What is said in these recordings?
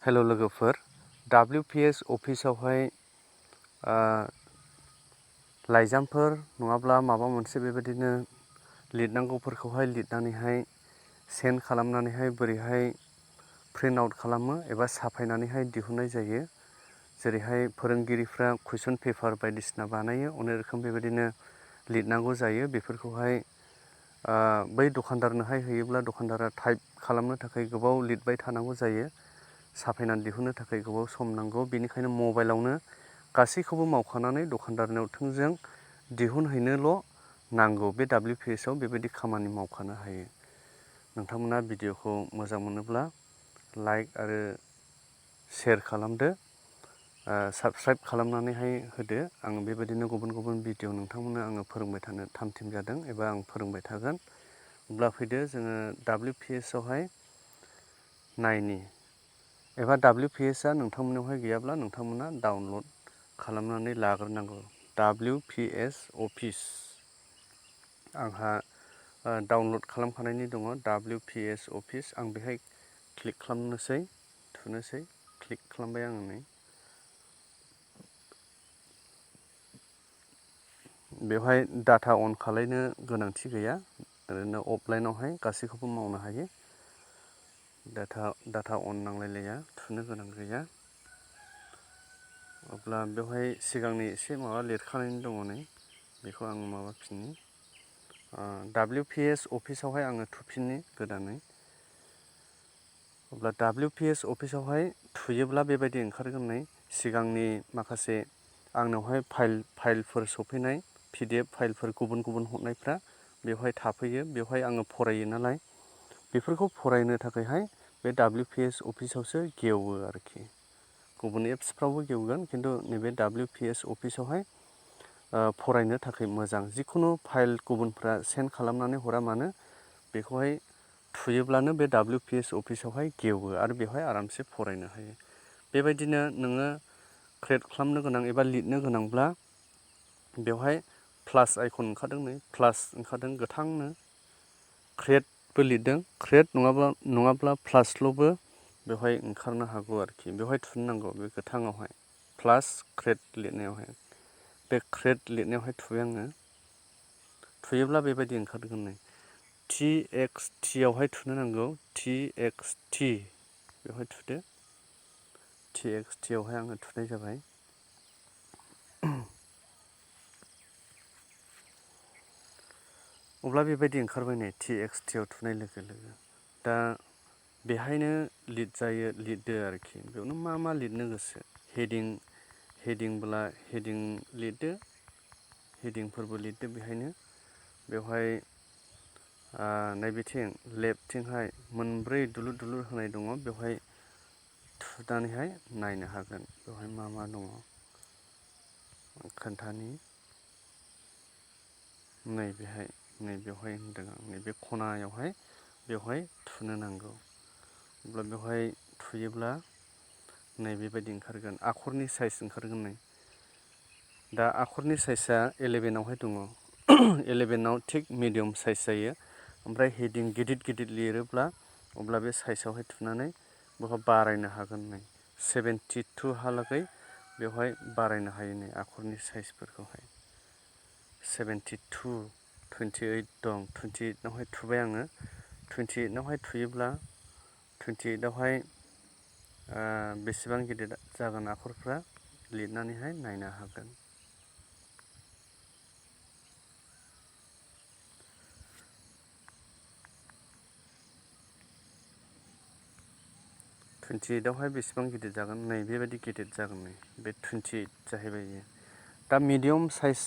हेल' लोगोफोर, WPS अफिसावहाय लाइजामफोर नङाब्ला माबा मोनसे बेबायदिनो लिरनांगौफोरखौहाय लिरनानैहाय सेन्ड खालामनानैहाय बोरैहाय प्रिन्ट आउट खालामो एबा साफायनानैहाय दिहुननाय जायो। जेरैहाय फोरोंगिरिफ्रा कुइसन पेपार बायदिसिना बानायो, अनेक रोखोम बेबायदिनो लिरनांगौ जायो। बेफोरखौहाय बै दखानदारनोहाय होयोब्ला दखानदारा टाइप खालामनो थाखाय गोबाव लिरबाय थानांगौ जायो। साफायनानै दिहुननो थाखाय गोबाव सम नांगौ। बेनिखायनो मबाइलावनो गासैखौबो मावखानानै दखानदारनाव थोंजों दिहुनहैनोल' नांगौ। बे WPS आव बेबायदि खामानि मावखानो हायो। नोंथांमोना भिडिअखौ मोजां मोनोब्ला लाइक आरो शेयार खालामदो, साबस्क्राइब खालामनानैहाय होदो। आं बेबायदिनो गुबुन गुबुन भिडिअ नोंथांमोननो आङो फोरोंबाय थानो थाम-थिम जादों एबा आं फोरोंबाय थागोन। अब्ला फैदो जोङो WPS आवहाय नायनि एबा WPS आ नोंथांमोननावहाय गैयाब्ला नोंथांमोना डाउनलड खालामनानै लाग्रोनांगौ। WPS अफिस आंहा डाउनलड खालामखानायनि दङ। WPS अफिस आं बेहाय क्लिक खालामनोसै, थुनोसै, क्लिक खालामबाय आङो नै। बेवहाय डाटा अन खालायनो गोनांथि गैया, ओरैनो अफलाइनावहाय गासैखौबो मावनो हायो। डाटा अन नांलायलाया, थुनो गोनां गैया। अब्ला बेवहाय सिगांनि एसे माबा लिरखानायनि दङ नै, बेखौ आं माबाफिननि। WPS अफिसावहाय आङो थुफिननि गोदानै। अब्ला WPS अफिसावहाय थुयोब्ला बेबायदि ओंखारगोन नै, सिगांनि माखासे आंनावहाय फाइलफोर सफैनाय, PDF फाइलफोर गुबुन गुबुन हरनायफ्रा बेवहाय थाफैयो। बेवहाय आङो फरायो नालाय, बेफोरखौ फरायनो थाखायहाय बे WPS अफिसावसो गेवो आरोखि। गुबुन एप्सफ्रावबो गेवगोन, खिन्थु नैबे WPS अफिसावहाय फरायनो थाखाय मोजां। जिखुनु फाइल गुबुनफ्रा सेन्ड खालामनानै हरा मानो, बेखौहाय थुयोब्लानो बे WPS अफिसावहाय गेवो आरो बेवहाय आरामसे फरायनो हायो। बेबायदिनो नोङो क्रियेट खालामनो गोनां एबा लिरनो गोनांब्ला बेवहाय प्लास आइकन ओंखारदों नै, प्लास ओंखारदों गोथांनो। क्रियेटबो लिरदों, क्रियेट नङाब्ला प्लासल'बो बेवहाय ओंखारनो हागौ आरोखि। बेवहाय थुनो नांगौ, बे गोथाङावहाय प्लास क्रियेट लिरनायावहाय। बे क्रियेट लिरनायावहाय थुबाय आङो। थुयोब्ला बेबायदि ओंखारगोन नै, TXT आवहाय थुनो नांगौ, TXT बेवहाय थुदो। TXT आवहाय आङो थुनाय जाबाय। अब्ला बेबायदि ओंखारबाय नै, TXT आव थुनाय लोगो लोगो। दा बेहायनो लिरदो आरोखि। बेयावनो मा लिरनो गोसो, हेडिंब्ला हेडिं लिरदो, हेडिंफोरबो लिरदो बेहायनो। बेवहाय नैबेथिं लेफ्टथिंहाय मोनब्रै दुलुर होनाय दङ, बेवहाय थुनानैहाय नायनो हागोन बेवहाय मा दङ खोन्थानि। बेवहाय होनदों आं, नैबे खनायावहाय बेवहाय थुनो नांगौ। अब्ला बेवहाय थुयोब्ला नै बेबायदि ओंखारगोन, आखरनि साइज ओंखारगोन नै। दा आखरनि साइजआ 11 आवहाय दङ। 11 आव थिग मिडियाम साइज जायो। ओमफ्राय हेडिं गिदिर लिरोब्ला अब्ला बे साइजआवहाय थुनानै बेवहाय बारायनो हागोन नै, 72 हालागै बेवहाय बारायनो हायो नै आखरनि साइजफोरखौहाय। 72, 28 दं, 28 आवहाय थुबाय आङो। 28 आवहाय थुयोब्ला 28 आवहाय बेसेबां गिदिर जागोन आखरफ्रा लिरनानैहाय नायनो हागोन। आवहाय बेसेबां गिदिर जागोन, नै बेबायदि गिदिर जागोन नै, बे 28 जाहैबाय इयो। दा मिडियाम साइज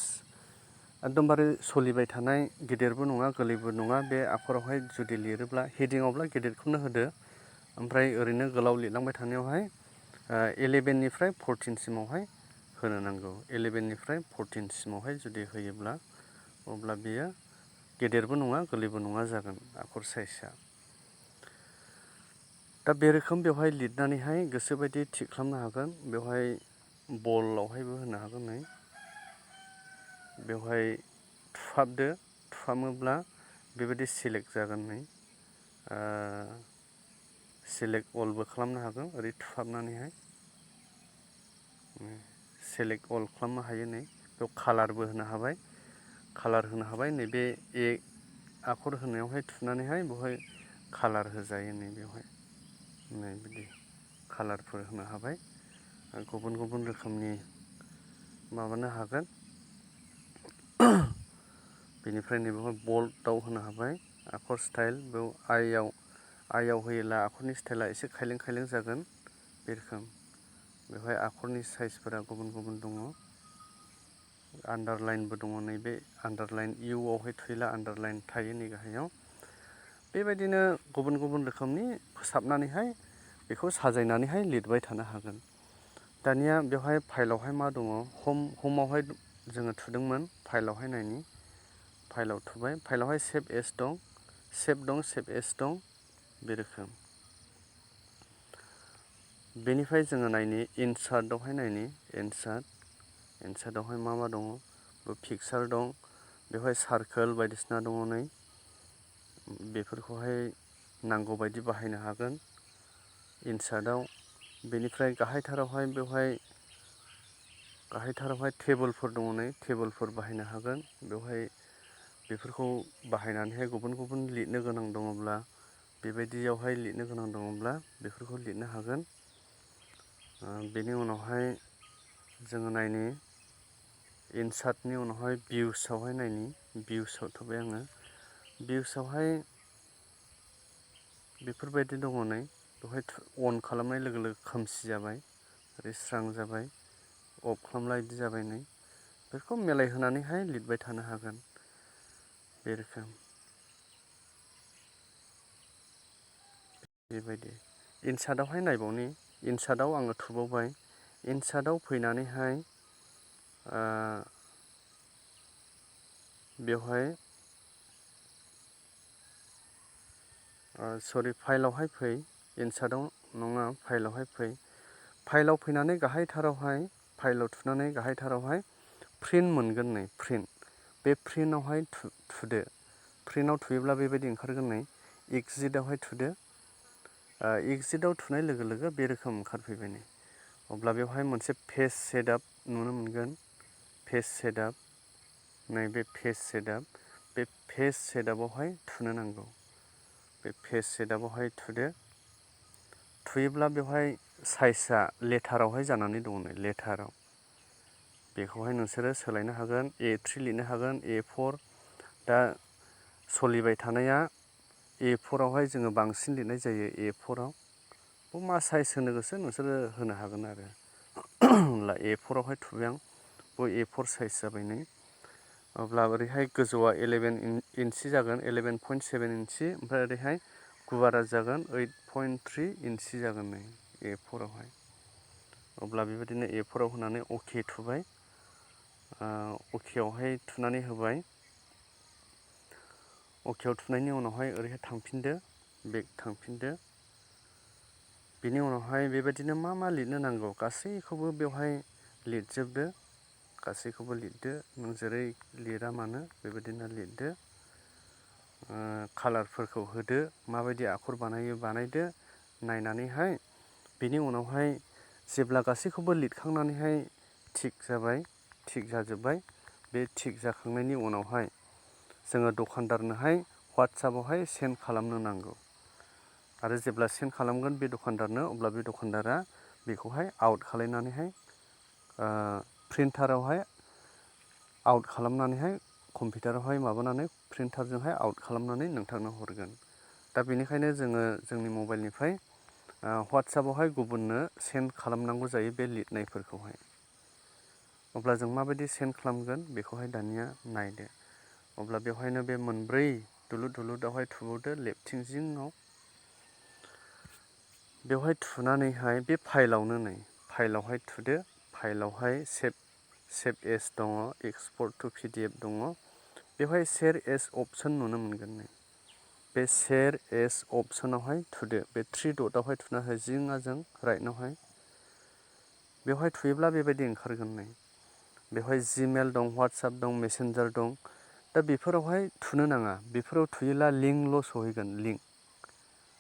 एकदमबारे सोलिबाय थानाय, गिदिरबो नङा गोरलैबो नङा बे आखरावहाय जुदि लिरोब्ला, हेडिंआवब्ला गिदिरखौनो होदो। ओमफ्राय ओरैनो गोलाव लिरलांबाय थानायावहाय 11 निफ्राय 14 सिमावहाय होनो नांगौ। 11 निफ्राय 14 सिमावहाय जुदि होयोब्ला अब्ला बेयो गेदेरबो नङा गोरलैबो नङा जागोन आखर साइजआ। दा बे रोखोम बेवहाय लिरनानैहाय गोसोबायदि थिक खालामनो हागोन। बेवहाय बलआवहायबो होनो हागोन नै, बेवहाय थुहाबदो, थुहामोब्ला बेबायदि सिलेक्ट जागोन नै। सेलेक्ट अलबो खालामनो हागोन ओरै थुहाबनानैहाय सेलेक्ट अल खालामनो हायो नै बेयाव कालारबो होनो हाबाय नैबे ए आखर होनायावहाय थुनानैहाय बेवहाय कालार होजायो नै बेवहाय नै बिदि कालारफोर होनो हाबाय गुबुन गुबुन रोखोमनि माबानो हागोन बेनिफ्राय नैबेवहाय बल्डआव होनो हाबाय आखर स्टाइल बेयाव आइआव होयोब्ला आखरनि स्टाइला एसे खायलें खायलें जागोन बे रोखोम बेवहाय आखरनि साइजफोरा गुबुन गुबुन दङ आन्डारलाइनबो दङ नैबे आन्डारलाइन इउआवहाय थुयोला आन्डारलाइन थायो नै गाहायाव बेबायदिनो गुबुन गुबुन रोखोमनि फोसाबनानैहाय बेखौ साजायनानैहाय लिरबाय थानो हागोन दानिया बेवहाय फाइलावहाय मा दङ हमआवहाय जोङो थुदोंमोन फाइलावहाय नायनि फाइलाव थुबाय फाइलावहाय सेभ एस दं सेभ एस दं बे रोखोम बेनिफ्राय जोङो नायनि इनसार्टआवहाय नायनि इनसार्टआवहाय मा दङ पिकचार दं बेवहाय सार्कोल बायदिसिना दङ नै बेफोरखौहाय नांगौ बायदि बाहायनो हागोन इनसार्टआव बेनिफ्राय गाहायथारावहाय टेबोलफोर दङ नै टेबोलफोर बाहायनो हागोन बेवहाय बेफोरखौ बाहायनानैहाय गुबुन गुबुन लिरनो गोनां दङब्ला बेबायदियावहाय लिरनो गोनां दङब्ला बेफोरखौ लिरनो हागोन बेनि उनावहाय जोङो नायनि इनसार्टनि उनावहाय भिउसआवहाय नायनि भिउसआव थुबाय आङो भिउसआवहाय बेफोरबायदि दङ नै बेवहाय अन खालामनाय लोगो लोगो खोमसि जाबाय ओरै स्रां जाबाय अफ खालामब्ला बिदि जाबाय नै बेफोरखौ मिलायहोनानैहाय लिरबाय थानो हागोन बे रोखोम बेबायदि इनसार्टआवहाय नायबावनि इनसार्टआव आङो थुबावबाय इनसार्टआव फैनानैहाय बेवहाय फाइलावहाय फै इनसार्टआव नङा फाइलावहाय फै फाइलाव फैनानै फाइलाव थुनानै गाहायथारावहाय प्रिन्ट मोनगोन नै प्रिन्ट बे प्रिन्टआवहाय थुदो प्रिन्टआव थुयोब्ला बेबायदि ओंखारगोन नै एगजिटआवहाय थुदो एगजिटआव थुनाय लोगो लोगो बे रोखोम ओंखारफैबाय नै अब्ला बेवहाय मोनसे पेज सेटआप नुनो मोनगोन पेज सेटआप नैबे पेज सेटआप बे पेज सेटआपआवहाय थुनो नांगौ बे पेज सेटआपआवहाय थुयोब्ला बेवहाय साइजआ लेटारावहाय जानानै दङ नै लेटाराव बेखौहाय नोंसोरो सोलायनो हागोन A3 लिरनो हागोन A4 दा सोलिबाय थानाया A4आवहाय जोङो बांसिन लिरनाय जायो A4आव मा साइज होनो गोसो नोंसोरो होनो हागोन आरो होनब्ला A4आवहाय थुबाय आं A4 साइज जाबाय नै अब्ला ओरैहाय गोजौआ 11 इन्सि जागोन 11.7 इन्सि ओमफ्राय ओरैहाय गुवारा जागोन 8.3 इन्सि जागोन नै A4आवहाय अब्ला बेबायदिनो A4आव होनानै अके थुबाय अकेआवहाय थुनानै होबाय अकेआव थुनायनि उनावहाय ओरैहाय थांफिनदो बेक थांफिनदो बेनि उनावहाय बेबायदिनो मा लिरनो नांगौ गासैखौबो बेवहाय लिरजोबदो गासैखौबो लिरदो नों जेरै लिरा मानो बेबायदिनो लिरदो कालारफोरखौ होदो माबायदि आखर बानायो बानायदो नायनानैहाय बेनि उनावहाय जेब्ला गासैखौबो लिरखांनानैहाय थिग जाबाय थिग जाजोब्बाय बे थिग जाखांनायनि उनावहाय जोङो दखानदारनोहाय WhatsAppआवहाय सेन्ड खालामनो नांगौ आरो जेब्ला सेन्ड खालामगोन बे दखानदारनो अब्ला बे दखानदारा बेखौहाय आउट खालायनानैहाय प्रिन्टारावहाय आउट खालामनानैहाय कम्पिउटारावहाय माबानानै प्रिन्टारजोंहाय आउट खालामनानै नोंथांनो हरगोन दा बेनिखायनो जोङो जोंनि मबाइलनिफ्राय WhatsAppआवहाय गुबुननो सेन्ड खालामनांगौ जायो बे लिरनायफोरखौहाय अब्ला जों माबायदि सेन्ड खालामगोन बेखौहाय दानिया नायदो अब्ला बेवहायनो बे मोनब्रै दुलुरावहाय थुबावदो लेफ्टथिं जिङाव बेवहाय थुनानैहाय बे फाइलावहाय थुदो फाइलावहाय सेभ एस दङ एक्सपर्ट टु PDF दङ बेवहाय शेयार एस अपसन नुनो मोनगोन नै बे शेयार एस अपसनावहाय थुदो बे 3 डटआवहाय थुना हो जिङाजों राइटनावहाय बेवहाय थुयोब्ला बेबायदि ओंखारगोन नै बेवहाय जिमेल दं WhatsApp दं मेसेन्जार दं दा बेफोरावहाय थुनो नाङा बेफोराव थुयोब्ला लिंकल' सहैगोन लिंक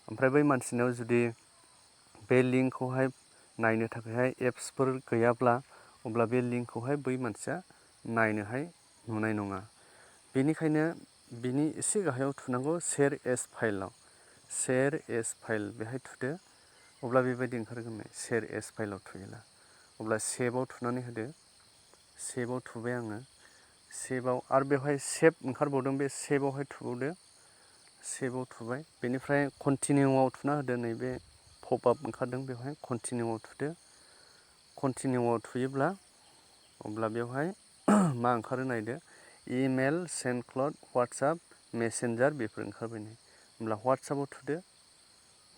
ओमफ्राय बै मानसिनाव जुदि बे लिंकखौहाय नायनो थाखायहाय एप्सफोर गैयाब्ला अब्ला बे लिंकखौहाय बै मानसिया नायनोहाय नुनाय नङा। बेनिखायनो बिनि एसे गाहायाव थुनांगौ शेयार एस फाइलाव। शेयार एस फाइल बेहाय थुदो। अब्ला बेबायदि ओंखारगोन शेयार एस फाइलाव थुयोब्ला। अब्ला सेभआव थुनानै होदो। सेभआव थुबाय आङो। सेभआव आरो बेवहाय सेभ ओंखारबावदों, बे सेभआवहाय थुबावदो। सेभआव थुबाय। बेनिफ्राय कन्टिनिउआव थुना होदो। नैबे पपआप ओंखारदों बेवहाय कन्टिनिउआव थुदो। कन्टिनिउआव थुयोब्ला अब्ला बेवहाय मा ओंखारो नायदो, इमेल, सेन्डक्लाउड, वाट्सएप, मेसेन्जार बेफोर ओंखारबाय नै। होमब्ला वाट्सएपआव थुदो।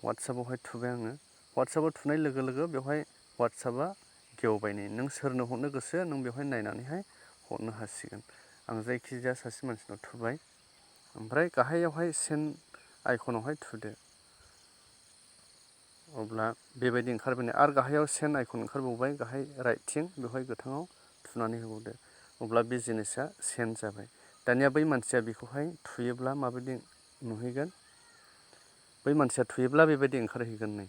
वाट्सएपआवहाय थुबाय आङो। वाट्सएपआव थुनाय लोगो लोगो बेवहाय वाट्सएपआ गेवबाय नै। नों सोरनो हरनो गोसो नों बेवहाय नायनानैहाय हरनो हासिगोन। आं जायखिजाया सासे मानसिनाव थुबाय। ओमफ्राय गाहायावहाय सेन्ड आइकनावहाय थुदो। अब्ला बेबायदि ओंखारबाय आरो गाहायाव सेन्ड आइकन ओंखारबावबाय, गाहाय राइटथिं बेवहाय गोथाङाव थुनानै होबावदो। अब्ला बे जिनिसा सेन्ड जाबाय। दानिया बै मानसिया बेखौहाय थुयोब्ला माबायदि नुहैगोन? बै मानसिया थुयोब्ला बेबायदि ओंखारहैगोन नै।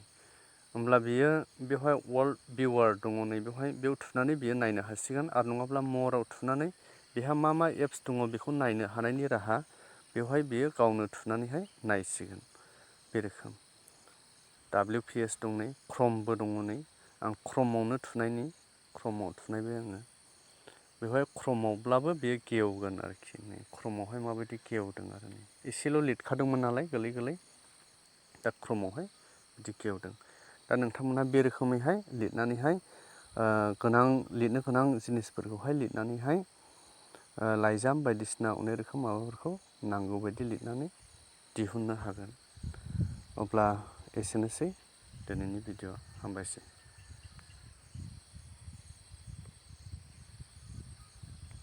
होमब्ला बियो बेवहाय वर्ल्ड भिउवार दङ नै, बेयाव थुनानै बियो नायनो हासिगोन। आरो नङाब्ला मरआव थुनानै बेहा मा मा एप्स दङ बेखौ नायनो हानायनि राहा बेवहाय बियो गावनो थुनानैहाय नायसिगोन। बे रोखोम WPS दं नै, क्रमबो दङ नै। आं क्रमआवनो थुनायनि, क्रमआव थुनायबाय आङो। बेवहाय क्रमआवब्लाबो बेयो गेवगोन आरोखि नै। क्रमआवहाय माबायदि गेवदों आरो नै। एसेल' लिरखादोंमोन नालाय गोरलै गोरलै। दा क्रमआवहाय बिदि गेवदों। दा नोंथांमोनहा बे रोखोमैहाय लिरनानैहाय लिरनो गोनां जिनिसफोरखौहाय लिरनानैहाय लाइजाम बायदिसिना अनेक रोखोम माबाफोरखौ नांगौ बायदि लिरनानै दिहुननो हागोन। अब्ला एसेनोसै दिनैनि भिडिअ'आ। हामबायसै।